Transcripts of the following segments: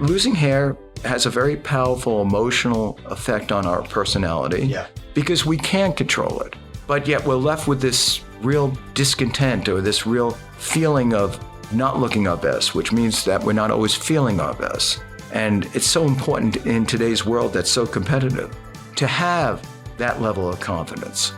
losing hair has a very powerful emotional effect on our personality because we can't control it. But yet we're left with this real discontent or this real feeling of not looking our best, which means that we're not always feeling our best. And it's so important in today's world that's so competitive to have that level of confidence.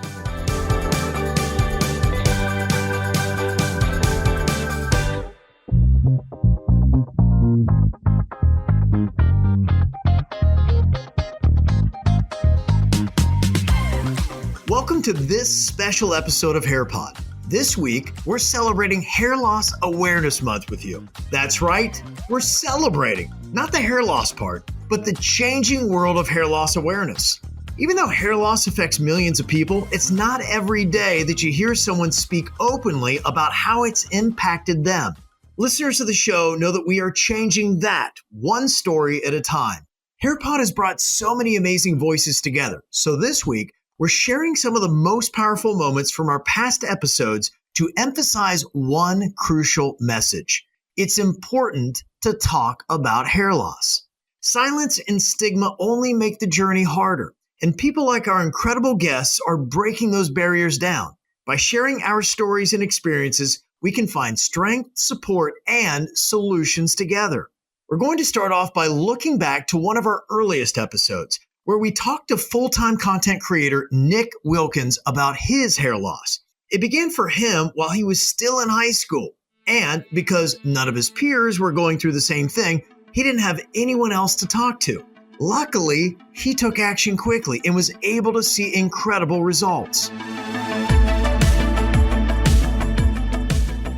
Welcome to this special episode of HairPod. This week, we're celebrating Hair Loss Awareness Month with you. That's right, we're celebrating, not the hair loss part, but the changing world of hair loss awareness. Even though hair loss affects millions of people, it's not every day that you hear someone speak openly about how it's impacted them. Listeners of the show know that we are changing that one story at a time. HairPod has brought so many amazing voices together, so this week, we're sharing some of the most powerful moments from our past episodes to emphasize one crucial message. It's important to talk about hair loss. Silence and stigma only make the journey harder, and people like our incredible guests are breaking those barriers down. By sharing our stories and experiences, we can find strength, support, and solutions together. We're going to start off by looking back to one of our earliest episodes, where we talked to full-time content creator Nick Wilkins about his hair loss. It began for him while he was still in high school. And because none of his peers were going through the same thing, he didn't have anyone else to talk to. Luckily, he took action quickly and was able to see incredible results.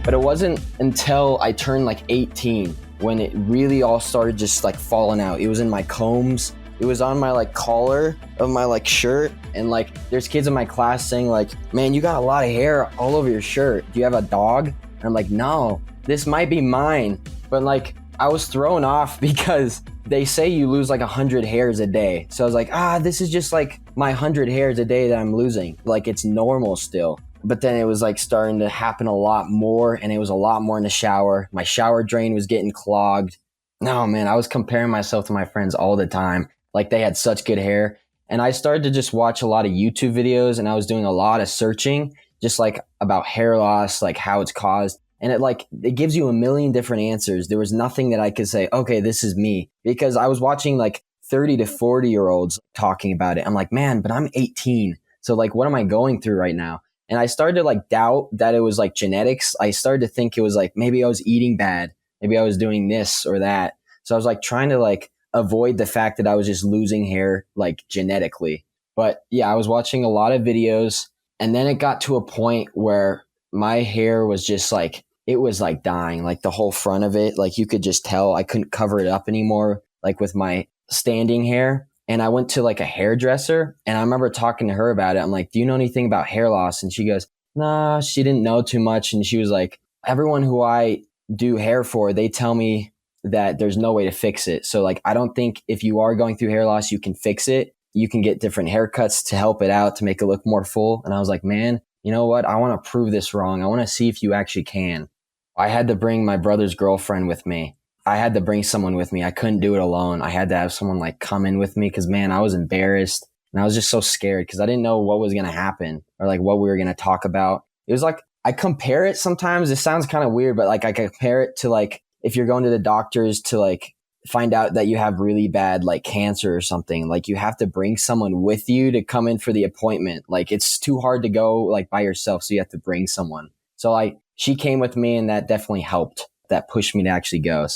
But it wasn't until I turned like 18 when it really all started just like falling out. It was in my combs. It was on my like collar of my like shirt, and like there's kids in my class saying like, man, you got a lot of hair all over your shirt. Do you have a dog? And I'm like, no, this might be mine. But like I was thrown off because they say you lose like 100 hairs a day. So I was like, this is just like my 100 hairs a day that I'm losing. Like it's normal still. But then it was like starting to happen a lot more, and it was a lot more in the shower. My shower drain was getting clogged. No, man, I was comparing myself to my friends all the time. Like they had such good hair. And I started to just watch a lot of YouTube videos, and I was doing a lot of searching just like about hair loss, like how it's caused. And it gives you a million different answers. There was nothing that I could say, okay, this is me, because I was watching like 30 to 40 year olds talking about it. I'm like, man, but I'm 18. So like, what am I going through right now? And I started to like doubt that it was like genetics. I started to think it was like, maybe I was eating bad. Maybe I was doing this or that. So I was like trying to like avoid the fact that I was just losing hair like genetically. But yeah, I was watching a lot of videos, and then it got to a point where my hair was just like, it was like dying, like the whole front of it. Like you could just tell I couldn't cover it up anymore, like with my standing hair. And I went to like a hairdresser, and I remember talking to her about it. I'm like, do you know anything about hair loss? And she goes, nah, she didn't know too much. And she was like, everyone who I do hair for, they tell me that there's no way to fix it. So like, I don't think if you are going through hair loss, you can fix it. You can get different haircuts to help it out, to make it look more full. And I was like, man, you know what? I want to prove this wrong. I want to see if you actually can. I had to bring my brother's girlfriend with me. I had to bring someone with me. I couldn't do it alone. I had to have someone like come in with me because, man, I was embarrassed, and I was just so scared because I didn't know what was going to happen or like what we were going to talk about. It was like, I compare it sometimes. It sounds kind of weird, but like I compare it to like, if you're going to the doctors to like find out that you have really bad like cancer or something, like you have to bring someone with you to come in for the appointment. Like it's too hard to go like by yourself. So you have to bring someone. So like she came with me, and that definitely helped. That pushed me to actually go.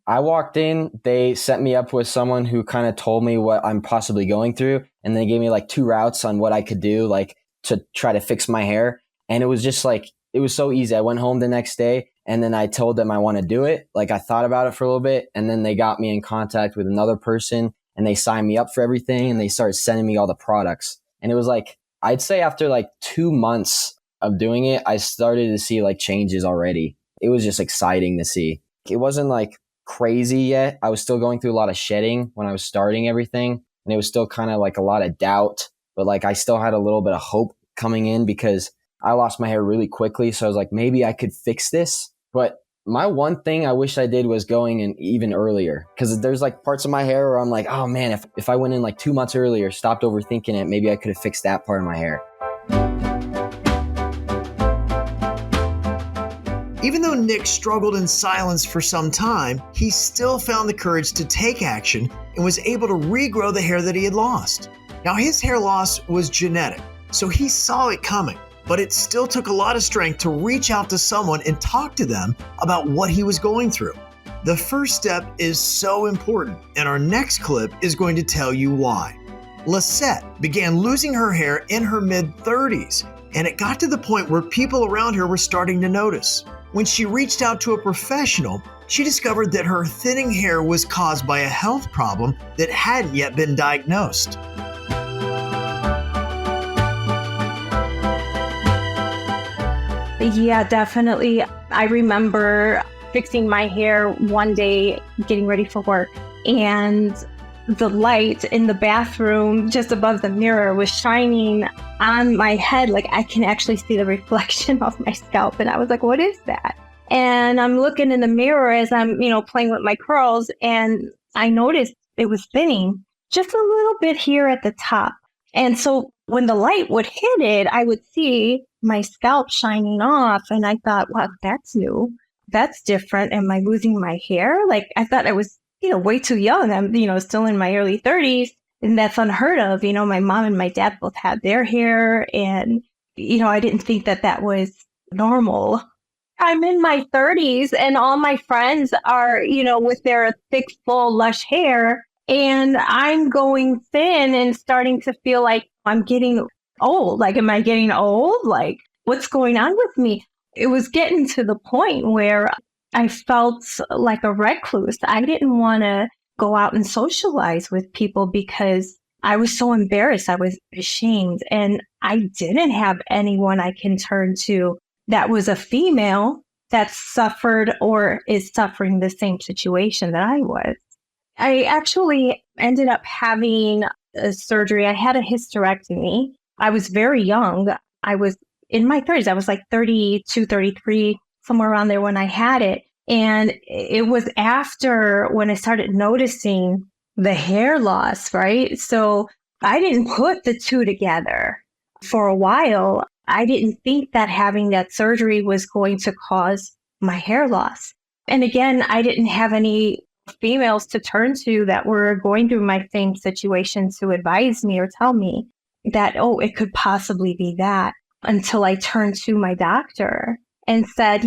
I walked in, they set me up with someone who kind of told me what I'm possibly going through. And they gave me like 2 routes on what I could do, like to try to fix my hair. And it was just like, it was so easy. I went home the next day, and then I told them I want to do it. Like I thought about it for a little bit, and then they got me in contact with another person, and they signed me up for everything, and they started sending me all the products. And it was like, I'd say after like 2 months of doing it, I started to see like changes already. It was just exciting to see. It wasn't like crazy yet. I was still going through a lot of shedding when I was starting everything, and it was still kind of like a lot of doubt, but like I still had a little bit of hope coming in because I lost my hair really quickly. So I was like, maybe I could fix this. But My one thing I wish I did was going in even earlier, because there's like parts of my hair where I'm like, oh man, if I went in like 2 months earlier, stopped overthinking it, maybe I could have fixed that part of my hair. Even though Nick struggled in silence for some time, he still found the courage to take action and was able to regrow the hair that he had lost. Now, his hair loss was genetic, so he saw it coming, but it still took a lot of strength to reach out to someone and talk to them about what he was going through. The first step is so important, and our next clip is going to tell you why. Lisette began losing her hair in her mid-30s, and it got to the point where people around her were starting to notice. When she reached out to a professional, she discovered that her thinning hair was caused by a health problem that hadn't yet been diagnosed. Yeah, definitely. I remember fixing my hair one day, getting ready for work, and the light in the bathroom just above the mirror was shining on my head. Like I can actually see the reflection of my scalp. And I was like, what is that? And I'm looking in the mirror as I'm, playing with my curls. And I noticed it was thinning just a little bit here at the top. And so when the light would hit it, I would see my scalp shining off. And I thought, wow, that's new. That's different. Am I losing my hair? Like I thought I was way too young. I'm, still in my early 30s, and that's unheard of. My mom and my dad both had their hair, and, I didn't think that was normal. I'm in my 30s, and all my friends are, with their thick, full, lush hair, and I'm going thin and starting to feel like I'm getting old. Like, am I getting old? Like, what's going on with me? It was getting to the point where I felt like a recluse. I didn't want to go out and socialize with people because I was so embarrassed. I was ashamed. And I didn't have anyone I can turn to that was a female that suffered or is suffering the same situation that I was. I actually ended up having a surgery. I had a hysterectomy. I was very young. I was in my 30s. I was like 32, 33, somewhere around there when I had it. And it was after when I started noticing the hair loss, right? So I didn't put the two together for a while. I didn't think that having that surgery was going to cause my hair loss. And again, I didn't have any females to turn to that were going through my same situation to advise me or tell me that, oh, it could possibly be that, until I turned to my doctor and said,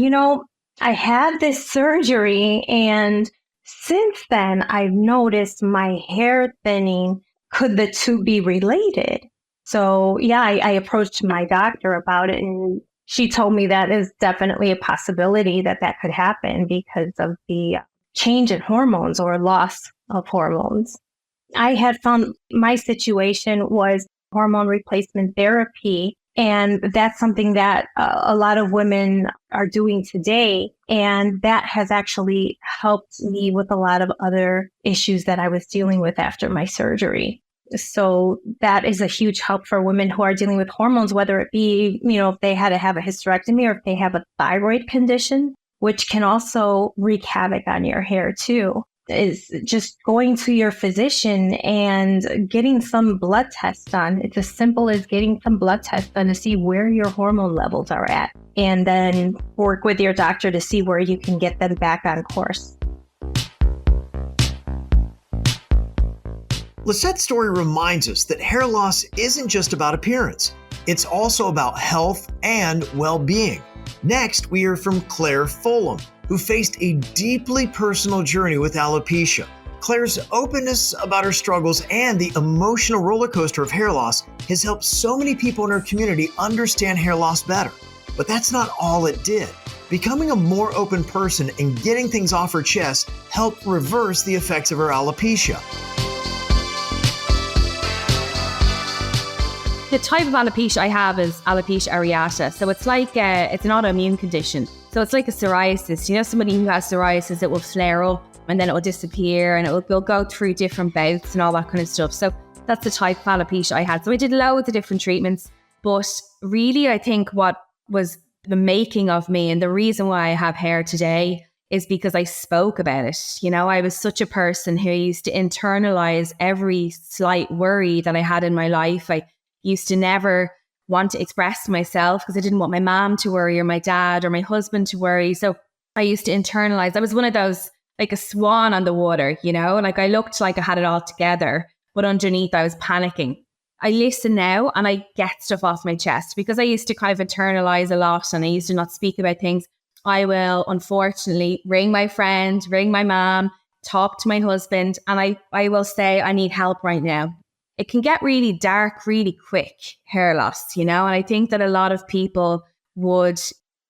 I had this surgery, and since then I've noticed my hair thinning. Could the two be related? So yeah, I approached my doctor about it, and she told me that is definitely a possibility that could happen because of the change in hormones or loss of hormones. I had found my situation was hormone replacement therapy. And that's something that a lot of women are doing today. And that has actually helped me with a lot of other issues that I was dealing with after my surgery. So that is a huge help for women who are dealing with hormones, whether it be, if they had to have a hysterectomy or if they have a thyroid condition, which can also wreak havoc on your hair too. Is just going to your physician and getting some blood tests done. It's as simple as getting some blood tests done to see where your hormone levels are at, and then work with your doctor to see where you can get them back on course. Lisette's story reminds us that hair loss isn't just about appearance. It's also about health and well-being. Next, we hear from Claire Fulham, who faced a deeply personal journey with alopecia. Claire's openness about her struggles and the emotional roller coaster of hair loss has helped so many people in her community understand hair loss better. But that's not all it did. Becoming a more open person and getting things off her chest helped reverse the effects of her alopecia. The type of alopecia I have is alopecia areata. So it's like, it's an autoimmune condition. So it's like a psoriasis. Somebody who has psoriasis, it will flare up and then it will disappear and it will go through different bouts and all that kind of stuff. So that's the type of alopecia I had. So I did loads of different treatments. But really, I think what was the making of me and the reason why I have hair today is because I spoke about it. You know, I was such a person who used to internalize every slight worry that I had in my life. I used to never want to express myself because I didn't want my mom to worry or my dad or my husband to worry. So I used to internalize. I was one of those, like a swan on the water, you know, like I looked like I had it all together, but underneath I was panicking. I listen now and I get stuff off my chest because I used to kind of internalize a lot and I used to not speak about things. I will unfortunately ring my friend, ring my mom, talk to my husband, and I will say I need help right now. It can get really dark really quick, hair loss, you know, and I think that a lot of people would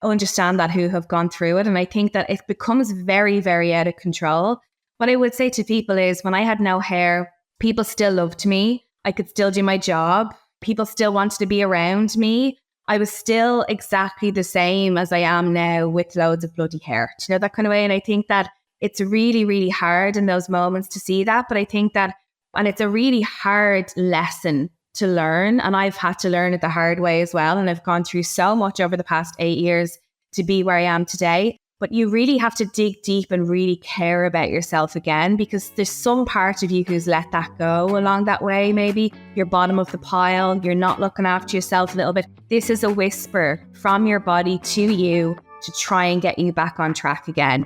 understand that who have gone through it. And I think that it becomes very, very out of control. What I would say to people is when I had no hair, people still loved me. I could still do my job. People still wanted to be around me. I was still exactly the same as I am now with loads of bloody hair. Do you know, that kind of way? And I think that it's really, really hard in those moments to see that. But I think that, and it's a really hard lesson to learn. And I've had to learn it the hard way as well. And I've gone through so much over the past 8 years to be where I am today. But you really have to dig deep and really care about yourself again, because there's some part of you who's let that go along that way. Maybe you're bottom of the pile. You're not looking after yourself a little bit. This is a whisper from your body to you to try and get you back on track again.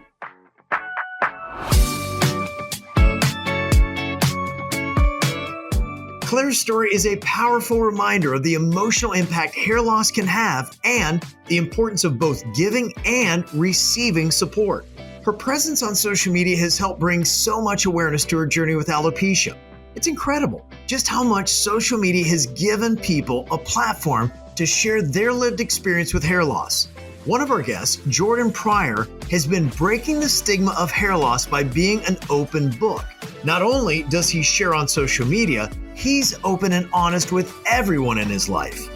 Claire's story is a powerful reminder of the emotional impact hair loss can have and the importance of both giving and receiving support. Her presence on social media has helped bring so much awareness to her journey with alopecia. It's incredible just how much social media has given people a platform to share their lived experience with hair loss. One of our guests, Jordan Pryor, has been breaking the stigma of hair loss by being an open book. Not only does he share on social media, he's open and honest with everyone in his life.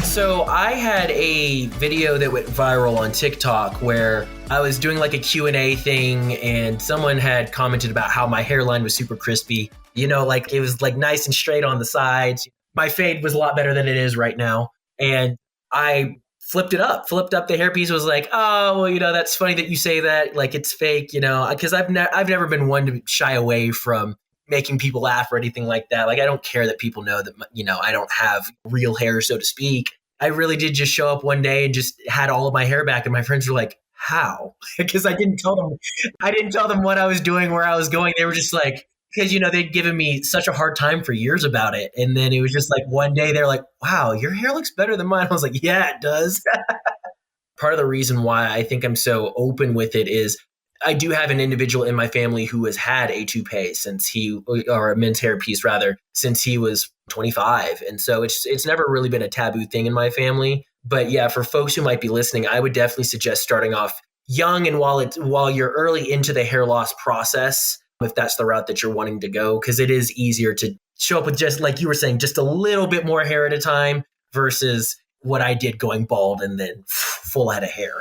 So I had a video that went viral on TikTok where I was doing like a Q&A thing and someone had commented about how my hairline was super crispy. You know, like it was like nice and straight on the sides. My fade was a lot better than it is right now. And I flipped it up, flipped up the hairpiece, was like, oh, well, you know, that's funny that you say that, like it's fake, you know, because I've never been one to shy away from making people laugh or anything like that. Like, I don't care that people know that, you know, I don't have real hair, so to speak. I really did just show up one day and just had all of my hair back. And my friends were like, how? Because I didn't tell them what I was doing, where I was going. They were just like, because, you know, they'd given me such a hard time for years about it. And then it was just like one day they're like, wow, your hair looks better than mine. I was like, yeah, it does. Part of the reason why I think I'm so open with it is I do have an individual in my family who has had a toupee or a men's hair piece rather, since he was 25. And so it's never really been a taboo thing in my family. But yeah, for folks who might be listening, I would definitely suggest starting off young. And while you're early into the hair loss process, if that's the route that you're wanting to go, because it is easier to show up with, just like you were saying, just a little bit more hair at a time versus what I did going bald and then full head of hair.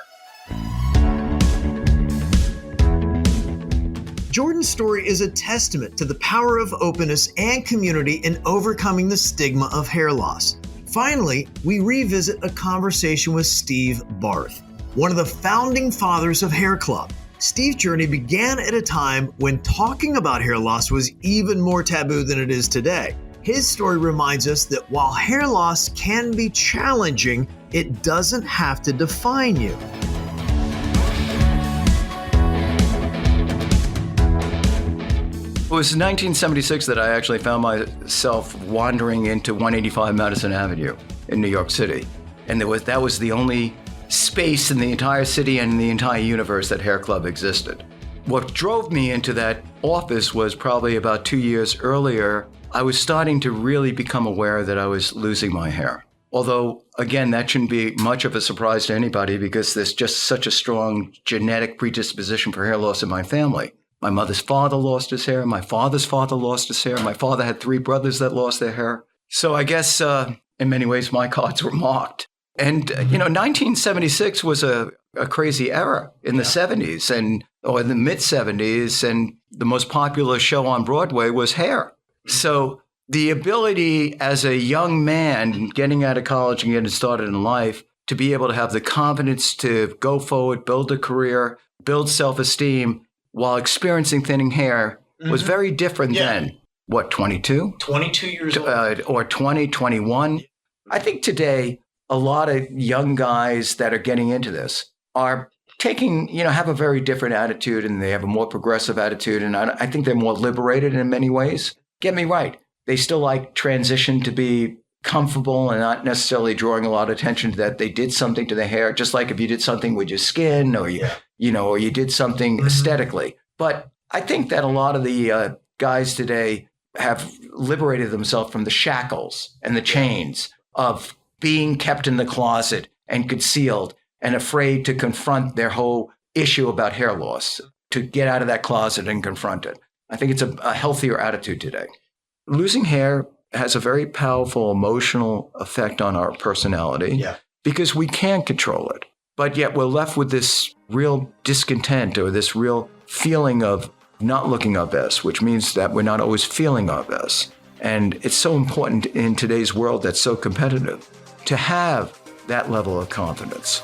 Jordan's story is a testament to the power of openness and community in overcoming the stigma of hair loss. Finally, we revisit a conversation with Steve Barth, one of the founding fathers of HairClub. Steve's journey began at a time when talking about hair loss was even more taboo than it is today. His story reminds us that while hair loss can be challenging, it doesn't have to define you. It was in 1976 that I actually found myself wandering into 185 Madison Avenue in New York City. And that was the only space in the entire city and the entire universe that HairClub existed. What drove me into that office was probably about 2 years earlier. I was starting to really become aware that I was losing my hair. Although, again, that shouldn't be much of a surprise to anybody because there's just such a strong genetic predisposition for hair loss in my family. My mother's father lost his hair. My father's father lost his hair. My father had 3 brothers that lost their hair. So I guess in many ways my cards were marked. And, 1976 was a crazy era in the 70s or in the mid-70s. And the most popular show on Broadway was Hair. So the ability as a young man getting out of college and getting started in life to be able to have the confidence to go forward, build a career, build self-esteem while experiencing thinning hair was very different than, 22? 22 years old. Or 20, 21. I think today, a lot of young guys that are getting into this are taking, have a very different attitude, and they have a more progressive attitude. And I think they're more liberated in many ways. Get me right. They still like transition to be comfortable and not necessarily drawing a lot of attention that they did something to the hair, just like if you did something with your skin or or you did something aesthetically. But I think that a lot of the guys today have liberated themselves from the shackles and the chains of being kept in the closet and concealed and afraid to confront their whole issue about hair loss, to get out of that closet and confront it. I think it's a healthier attitude today. Losing hair has a very powerful emotional effect on our personality because we can't control it. But yet we're left with this real discontent or this real feeling of not looking our best, which means that we're not always feeling our best. And it's so important in today's world that's so competitive to have that level of confidence.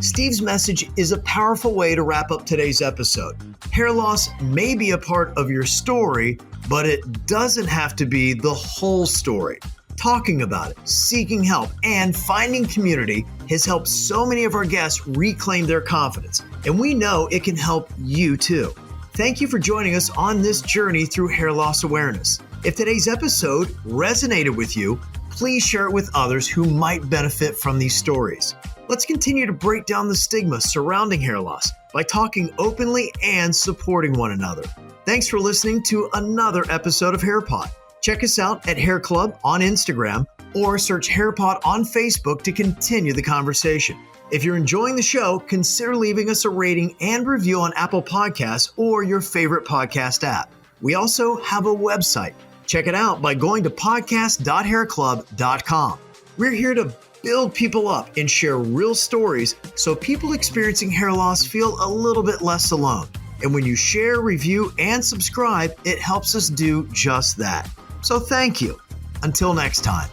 Steve's message is a powerful way to wrap up today's episode. Hair loss may be a part of your story, but it doesn't have to be the whole story. Talking about it, seeking help, and finding community has helped so many of our guests reclaim their confidence, and we know it can help you too. Thank you for joining us on this journey through hair loss awareness. If today's episode resonated with you, please share it with others who might benefit from these stories. Let's continue to break down the stigma surrounding hair loss by talking openly and supporting one another. Thanks for listening to another episode of HairPod. Check us out at HairClub on Instagram or search HairPod on Facebook to continue the conversation. If you're enjoying the show, consider leaving us a rating and review on Apple Podcasts or your favorite podcast app. We also have a website. Check it out by going to podcast.hairclub.com. We're here to build people up and share real stories so people experiencing hair loss feel a little bit less alone. And when you share, review, and subscribe, it helps us do just that. So thank you. Until next time.